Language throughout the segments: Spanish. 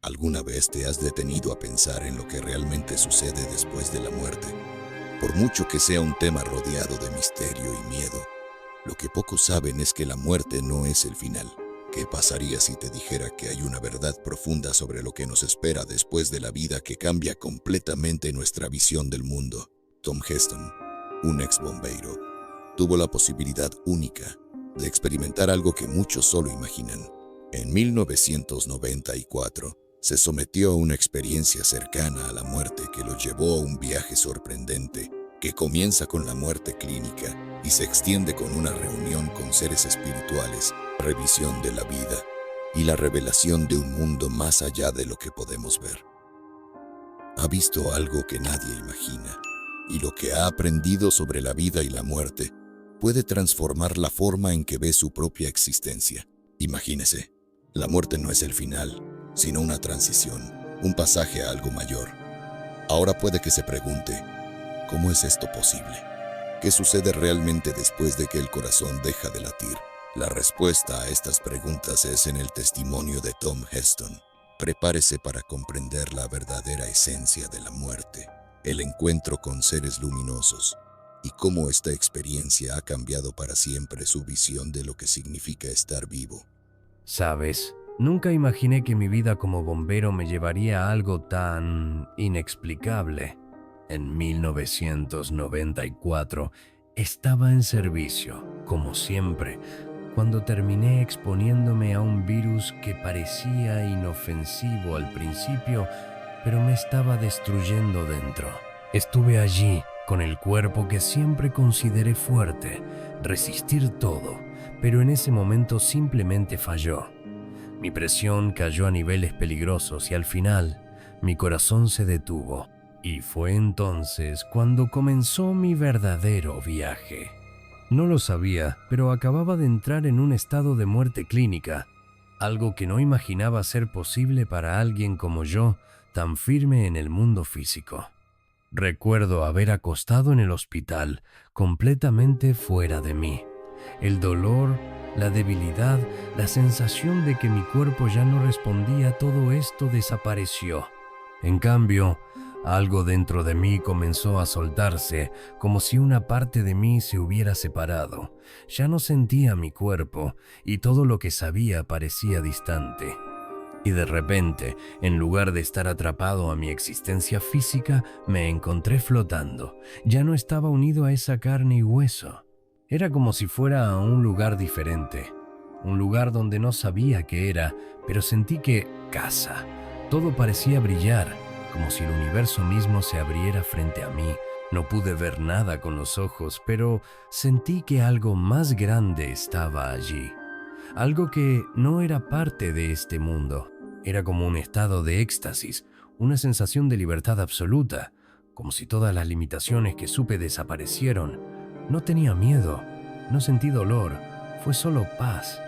¿Alguna vez te has detenido a pensar en lo que realmente sucede después de la muerte? Por mucho que sea un tema rodeado de misterio y miedo, lo que pocos saben es que la muerte no es el final. ¿Qué pasaría si te dijera que hay una verdad profunda sobre lo que nos espera después de la vida que cambia completamente nuestra visión del mundo? Tom Heston, un ex bombero, tuvo la posibilidad única de experimentar algo que muchos solo imaginan. En 1994, se sometió a una experiencia cercana a la muerte que lo llevó a un viaje sorprendente que comienza con la muerte clínica y se extiende con una reunión con seres espirituales, revisión de la vida y la revelación de un mundo más allá de lo que podemos ver. Ha visto algo que nadie imagina, y lo que ha aprendido sobre la vida y la muerte puede transformar la forma en que ve su propia existencia. Imagínese, la muerte no es el final, sino una transición, un pasaje a algo mayor. Ahora puede que se pregunte, ¿cómo es esto posible? ¿Qué sucede realmente después de que el corazón deja de latir? La respuesta a estas preguntas es en el testimonio de Tom Heston. Prepárese para comprender la verdadera esencia de la muerte, el encuentro con seres luminosos, y cómo esta experiencia ha cambiado para siempre su visión de lo que significa estar vivo. ¿Sabes? Nunca imaginé que mi vida como bombero me llevaría a algo tan inexplicable. En 1994 estaba en servicio, como siempre, cuando terminé exponiéndome a un virus que parecía inofensivo al principio, pero me estaba destruyendo dentro. Estuve allí con el cuerpo que siempre consideré fuerte, resistir todo, pero en ese momento simplemente falló. Mi presión cayó a niveles peligrosos y al final mi corazón se detuvo. Y fue entonces cuando comenzó mi verdadero viaje. No lo sabía, pero acababa de entrar en un estado de muerte clínica, algo que no imaginaba ser posible para alguien como yo, tan firme en el mundo físico. Recuerdo haber acostado en el hospital, completamente fuera de mí. El dolor, la debilidad, la sensación de que mi cuerpo ya no respondía a todo esto desapareció. En cambio, algo dentro de mí comenzó a soltarse, como si una parte de mí se hubiera separado. Ya no sentía mi cuerpo y todo lo que sabía parecía distante. Y de repente, en lugar de estar atrapado a mi existencia física, me encontré flotando. Ya no estaba unido a esa carne y hueso. Era como si fuera a un lugar diferente. Un lugar donde no sabía qué era, pero sentí que casa. Todo parecía brillar, como si el universo mismo se abriera frente a mí. No pude ver nada con los ojos, pero sentí que algo más grande estaba allí. Algo que no era parte de este mundo. Era como un estado de éxtasis, una sensación de libertad absoluta, como si todas las limitaciones que supe desaparecieron. No tenía miedo, no sentí dolor, fue solo paz.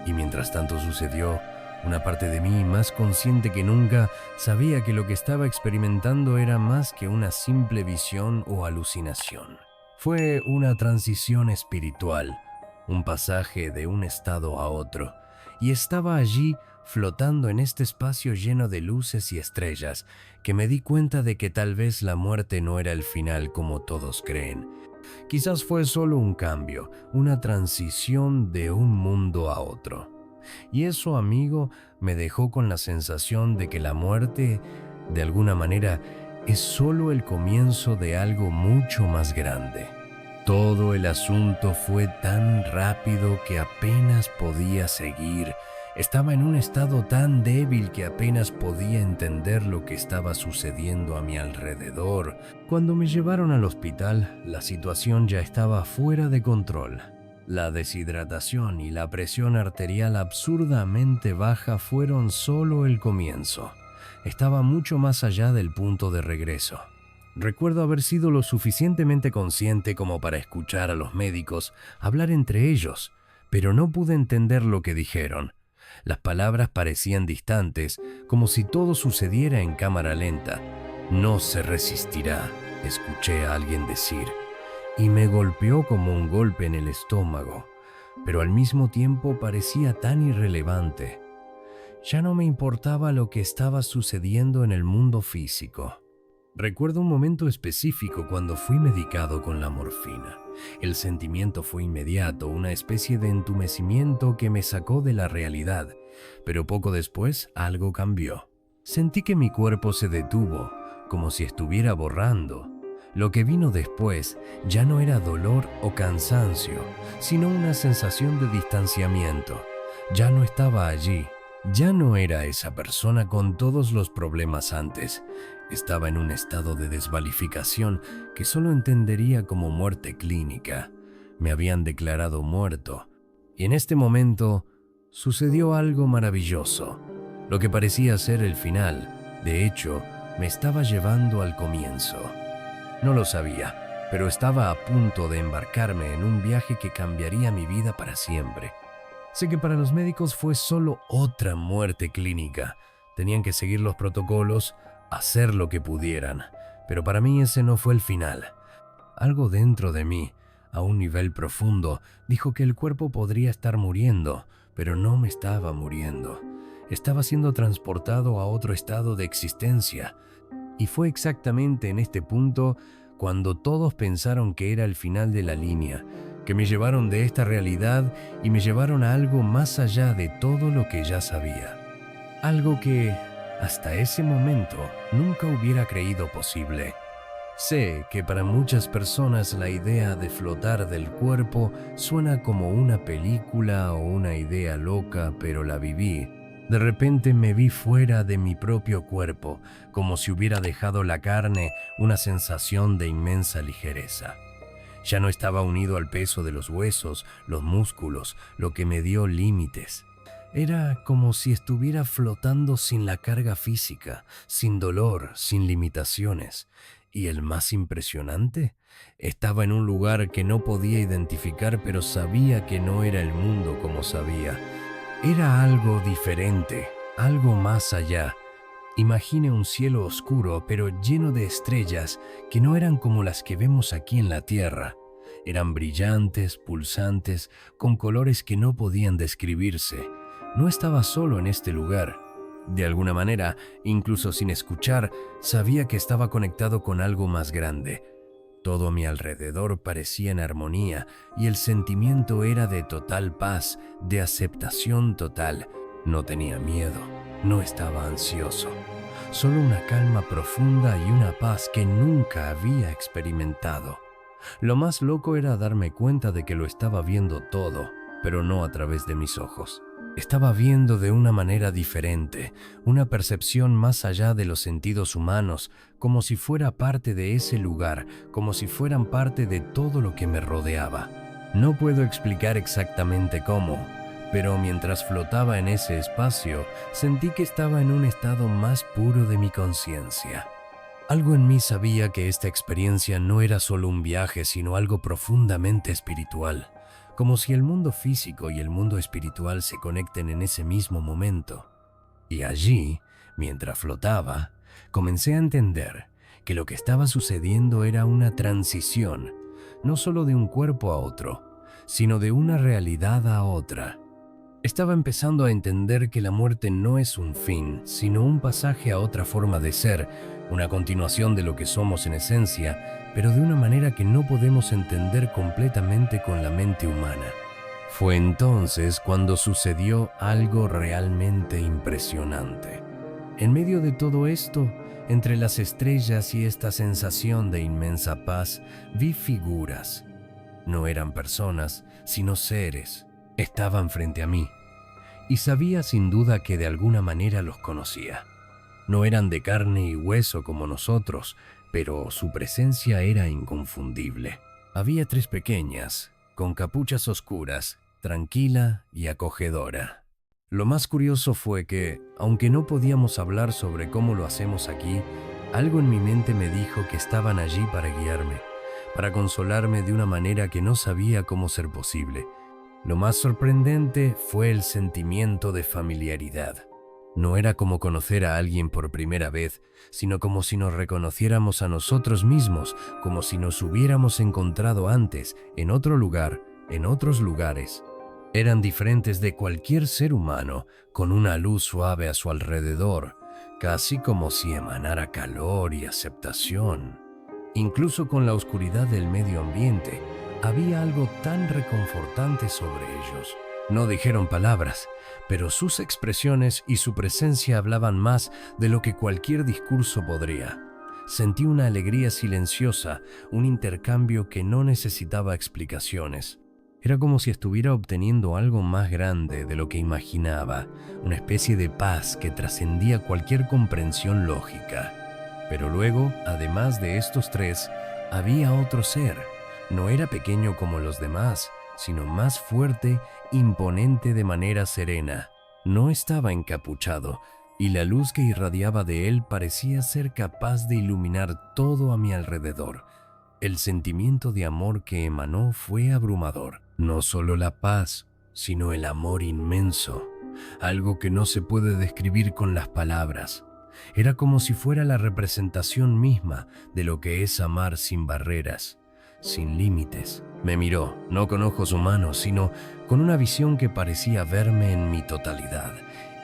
Y mientras tanto sucedió, una parte de mí, más consciente que nunca, sabía que lo que estaba experimentando era más que una simple visión o alucinación. Fue una transición espiritual, un pasaje de un estado a otro, y estaba allí flotando en este espacio lleno de luces y estrellas, que me di cuenta de que tal vez la muerte no era el final como todos creen. Quizás fue solo un cambio, una transición de un mundo a otro. Y eso, amigo, me dejó con la sensación de que la muerte, de alguna manera, es solo el comienzo de algo mucho más grande. Todo el asunto fue tan rápido que apenas podía seguir. Estaba en un estado tan débil que apenas podía entender lo que estaba sucediendo a mi alrededor. Cuando me llevaron al hospital, la situación ya estaba fuera de control. La deshidratación y la presión arterial absurdamente baja fueron solo el comienzo. Estaba mucho más allá del punto de regreso. Recuerdo haber sido lo suficientemente consciente como para escuchar a los médicos hablar entre ellos, pero no pude entender lo que dijeron. Las palabras parecían distantes, como si todo sucediera en cámara lenta. No se resistirá, escuché a alguien decir, y me golpeó como un golpe en el estómago, pero al mismo tiempo parecía tan irrelevante. Ya no me importaba lo que estaba sucediendo en el mundo físico. Recuerdo un momento específico cuando fui medicado con la morfina. El sentimiento fue inmediato, una especie de entumecimiento que me sacó de la realidad, pero poco después algo cambió. Sentí que mi cuerpo se detuvo, como si estuviera borrando. Lo que vino después ya no era dolor o cansancio, sino una sensación de distanciamiento. Ya no estaba allí. Ya no era esa persona con todos los problemas antes. Estaba en un estado de desvalificación que solo entendería como muerte clínica. Me habían declarado muerto. Y en este momento sucedió algo maravilloso. Lo que parecía ser el final, de hecho, me estaba llevando al comienzo. No lo sabía, pero estaba a punto de embarcarme en un viaje que cambiaría mi vida para siempre. Sé que para los médicos fue solo otra muerte clínica. Tenían que seguir los protocolos, hacer lo que pudieran. Pero para mí ese no fue el final. Algo dentro de mí, a un nivel profundo, dijo que el cuerpo podría estar muriendo, pero no me estaba muriendo. Estaba siendo transportado a otro estado de existencia. Y fue exactamente en este punto cuando todos pensaron que era el final de la línea, que me llevaron de esta realidad y me llevaron a algo más allá de todo lo que ya sabía. Algo que, hasta ese momento, nunca hubiera creído posible. Sé que para muchas personas la idea de flotar del cuerpo suena como una película o una idea loca, pero la viví. De repente me vi fuera de mi propio cuerpo, como si hubiera dejado la carne, una sensación de inmensa ligereza. Ya no estaba unido al peso de los huesos, los músculos, lo que me dio límites. Era como si estuviera flotando sin la carga física, sin dolor, sin limitaciones. Y el más impresionante, estaba en un lugar que no podía identificar, pero sabía que no era el mundo como sabía. Era algo diferente, algo más allá. Imagine un cielo oscuro, pero lleno de estrellas que no eran como las que vemos aquí en la Tierra. Eran brillantes, pulsantes, con colores que no podían describirse. No estaba solo en este lugar. De alguna manera, incluso sin escuchar, sabía que estaba conectado con algo más grande. Todo a mi alrededor parecía en armonía y el sentimiento era de total paz, de aceptación total. No tenía miedo, no estaba ansioso. Solo una calma profunda y una paz que nunca había experimentado. Lo más loco era darme cuenta de que lo estaba viendo todo, pero no a través de mis ojos. Estaba viendo de una manera diferente, una percepción más allá de los sentidos humanos, como si fuera parte de ese lugar, como si fueran parte de todo lo que me rodeaba. No puedo explicar exactamente cómo, pero mientras flotaba en ese espacio, sentí que estaba en un estado más puro de mi conciencia. Algo en mí sabía que esta experiencia no era solo un viaje, sino algo profundamente espiritual. Como si el mundo físico y el mundo espiritual se conecten en ese mismo momento. Y allí, mientras flotaba, comencé a entender que lo que estaba sucediendo era una transición, no solo de un cuerpo a otro, sino de una realidad a otra. Estaba empezando a entender que la muerte no es un fin, sino un pasaje a otra forma de ser, una continuación de lo que somos en esencia, pero de una manera que no podemos entender completamente con la mente humana. Fue entonces cuando sucedió algo realmente impresionante. En medio de todo esto, entre las estrellas y esta sensación de inmensa paz, vi figuras. No eran personas, sino seres. Estaban frente a mí. Y sabía sin duda que de alguna manera los conocía. No eran de carne y hueso como nosotros, pero su presencia era inconfundible. Había tres pequeñas, con capuchas oscuras, tranquila y acogedora. Lo más curioso fue que, aunque no podíamos hablar sobre cómo lo hacemos aquí, algo en mi mente me dijo que estaban allí para guiarme, para consolarme de una manera que no sabía cómo ser posible. Lo más sorprendente fue el sentimiento de familiaridad. No era como conocer a alguien por primera vez, sino como si nos reconociéramos a nosotros mismos, como si nos hubiéramos encontrado antes, en otro lugar, en otros lugares. Eran diferentes de cualquier ser humano, con una luz suave a su alrededor, casi como si emanara calor y aceptación. Incluso con la oscuridad del medio ambiente, había algo tan reconfortante sobre ellos. No dijeron palabras, pero sus expresiones y su presencia hablaban más de lo que cualquier discurso podría. Sentí una alegría silenciosa, un intercambio que no necesitaba explicaciones. Era como si estuviera obteniendo algo más grande de lo que imaginaba, una especie de paz que trascendía cualquier comprensión lógica. Pero luego, además de estos tres, había otro ser. No era pequeño como los demás, sino más fuerte, imponente de manera serena. No estaba encapuchado, y la luz que irradiaba de él parecía ser capaz de iluminar todo a mi alrededor. El sentimiento de amor que emanó fue abrumador. No solo la paz, sino el amor inmenso, algo que no se puede describir con las palabras. Era como si fuera la representación misma de lo que es amar sin barreras, sin límites. Me miró, no con ojos humanos, sino con una visión que parecía verme en mi totalidad.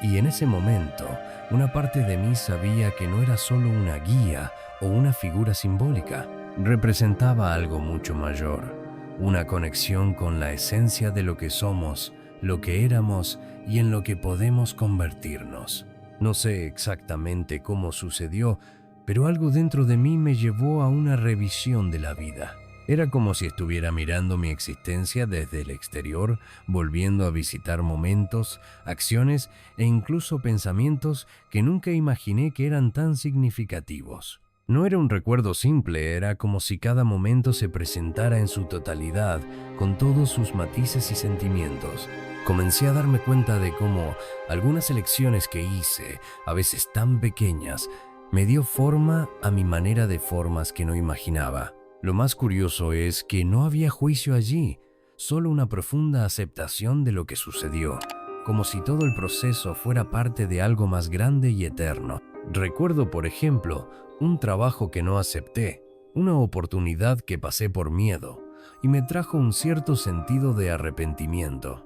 Y en ese momento, una parte de mí sabía que no era solo una guía o una figura simbólica. Representaba algo mucho mayor, una conexión con la esencia de lo que somos, lo que éramos y en lo que podemos convertirnos. No sé exactamente cómo sucedió, pero algo dentro de mí me llevó a una revisión de la vida. Era como si estuviera mirando mi existencia desde el exterior, volviendo a visitar momentos, acciones e incluso pensamientos que nunca imaginé que eran tan significativos. No era un recuerdo simple, era como si cada momento se presentara en su totalidad, con todos sus matices y sentimientos. Comencé a darme cuenta de cómo algunas elecciones que hice, a veces tan pequeñas, me dio forma a mi manera de formas que no imaginaba. Lo más curioso es que no había juicio allí, solo una profunda aceptación de lo que sucedió, como si todo el proceso fuera parte de algo más grande y eterno. Recuerdo, por ejemplo, un trabajo que no acepté, una oportunidad que pasé por miedo, y me trajo un cierto sentido de arrepentimiento.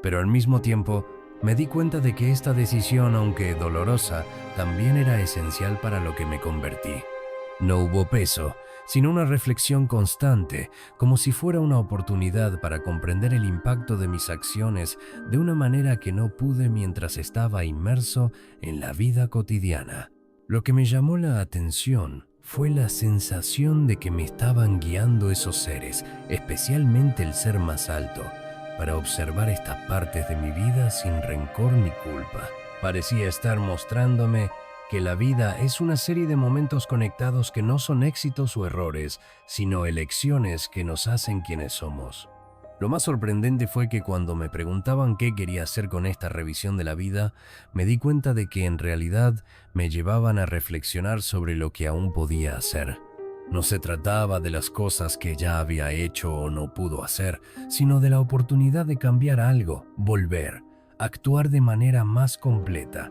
Pero al mismo tiempo, me di cuenta de que esta decisión, aunque dolorosa, también era esencial para lo que me convertí. No hubo peso, sino una reflexión constante, como si fuera una oportunidad para comprender el impacto de mis acciones de una manera que no pude mientras estaba inmerso en la vida cotidiana. Lo que me llamó la atención fue la sensación de que me estaban guiando esos seres, especialmente el ser más alto, para observar estas partes de mi vida sin rencor ni culpa. Parecía estar mostrándome que la vida es una serie de momentos conectados que no son éxitos o errores, sino elecciones que nos hacen quienes somos. Lo más sorprendente fue que cuando me preguntaban qué quería hacer con esta revisión de la vida, me di cuenta de que en realidad me llevaban a reflexionar sobre lo que aún podía hacer. No se trataba de las cosas que ya había hecho o no pudo hacer, sino de la oportunidad de cambiar algo, volver, actuar de manera más completa.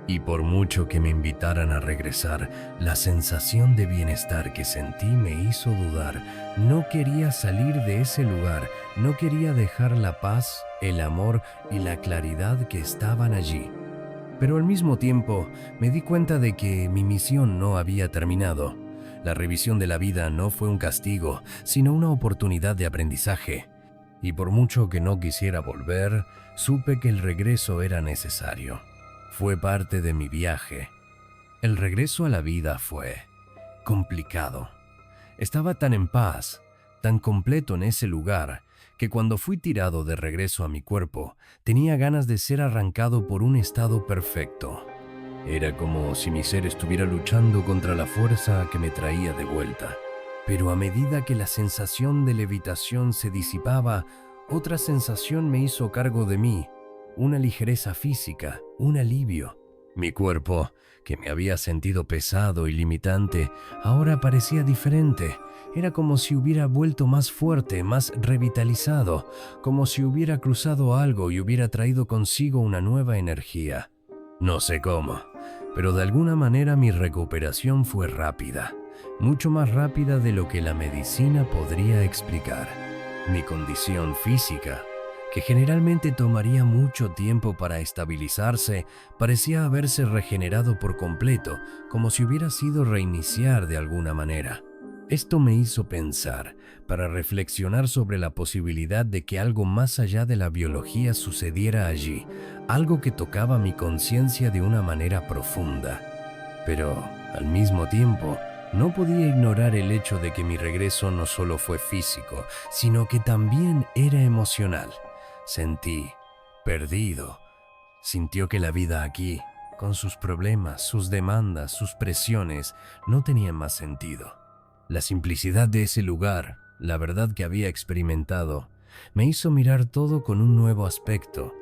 Y por mucho que me invitaran a regresar, la sensación de bienestar que sentí me hizo dudar. No quería salir de ese lugar, no quería dejar la paz, el amor y la claridad que estaban allí. Pero al mismo tiempo, me di cuenta de que mi misión no había terminado. La revisión de la vida no fue un castigo, sino una oportunidad de aprendizaje. Y por mucho que no quisiera volver, supe que el regreso era necesario. Fue parte de mi viaje. El regreso a la vida fue complicado. Estaba tan en paz, tan completo en ese lugar, que cuando fui tirado de regreso a mi cuerpo, tenía ganas de ser arrancado por un estado perfecto. Era como si mi ser estuviera luchando contra la fuerza que me traía de vuelta. Pero a medida que la sensación de levitación se disipaba, otra sensación me hizo cargo de mí. Una ligereza física, un alivio. Mi cuerpo, que me había sentido pesado y limitante, ahora parecía diferente. Era como si hubiera vuelto más fuerte, más revitalizado, como si hubiera cruzado algo y hubiera traído consigo una nueva energía. No sé cómo, pero de alguna manera mi recuperación fue rápida, mucho más rápida de lo que la medicina podría explicar. Mi condición física que generalmente tomaría mucho tiempo para estabilizarse, parecía haberse regenerado por completo, como si hubiera sido reiniciar de alguna manera. Esto me hizo pensar, para reflexionar sobre la posibilidad de que algo más allá de la biología sucediera allí, algo que tocaba mi conciencia de una manera profunda. Pero, al mismo tiempo, no podía ignorar el hecho de que mi regreso no solo fue físico, sino que también era emocional. Sentí perdido. Sintió que la vida aquí, con sus problemas, sus demandas, sus presiones, no tenía más sentido. La simplicidad de ese lugar, la verdad que había experimentado, me hizo mirar todo con un nuevo aspecto.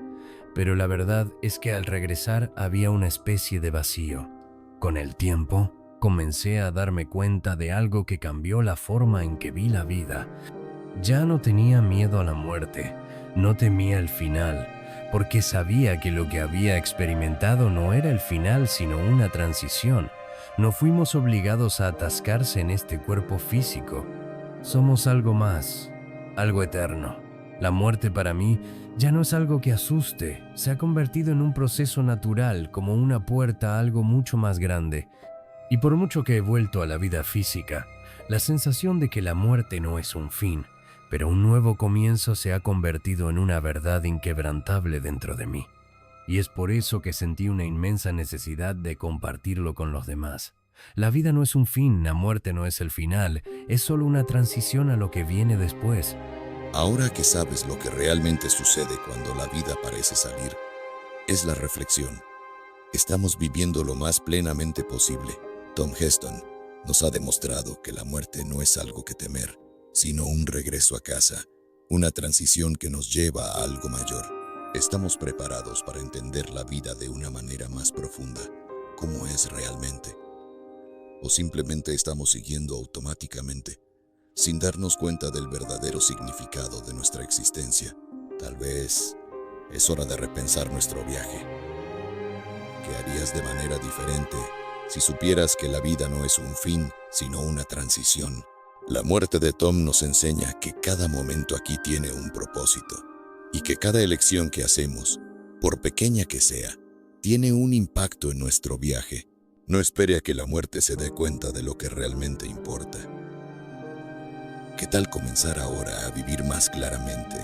Pero la verdad es que al regresar había una especie de vacío. Con el tiempo, comencé a darme cuenta de algo que cambió la forma en que vi la vida. Ya no tenía miedo a la muerte, no temía el final, porque sabía que lo que había experimentado no era el final, sino una transición. No fuimos obligados a atascarse en este cuerpo físico. Somos algo más, algo eterno. La muerte para mí ya no es algo que asuste, se ha convertido en un proceso natural, como una puerta a algo mucho más grande. Y por mucho que he vuelto a la vida física, la sensación de que la muerte no es un fin, pero un nuevo comienzo se ha convertido en una verdad inquebrantable dentro de mí. Y es por eso que sentí una inmensa necesidad de compartirlo con los demás. La vida no es un fin, la muerte no es el final, es solo una transición a lo que viene después. Ahora que sabes lo que realmente sucede cuando la vida parece salir, es la reflexión. Estamos viviendo lo más plenamente posible. Tom Heston nos ha demostrado que la muerte no es algo que temer, sino un regreso a casa, una transición que nos lleva a algo mayor. Estamos preparados para entender la vida de una manera más profunda, como es realmente. O simplemente estamos siguiendo automáticamente, sin darnos cuenta del verdadero significado de nuestra existencia. Tal vez es hora de repensar nuestro viaje. ¿Qué harías de manera diferente si supieras que la vida no es un fin, sino una transición? La muerte de Tom nos enseña que cada momento aquí tiene un propósito y que cada elección que hacemos, por pequeña que sea, tiene un impacto en nuestro viaje. No espere a que la muerte se dé cuenta de lo que realmente importa. ¿Qué tal comenzar ahora a vivir más claramente,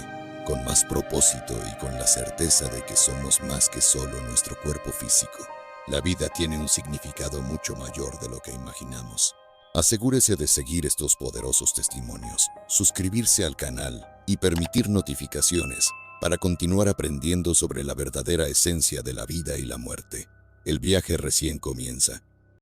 con más propósito y con la certeza de que somos más que solo nuestro cuerpo físico? La vida tiene un significado mucho mayor de lo que imaginamos. Asegúrese de seguir estos poderosos testimonios, suscribirse al canal y permitir notificaciones para continuar aprendiendo sobre la verdadera esencia de la vida y la muerte. El viaje recién comienza.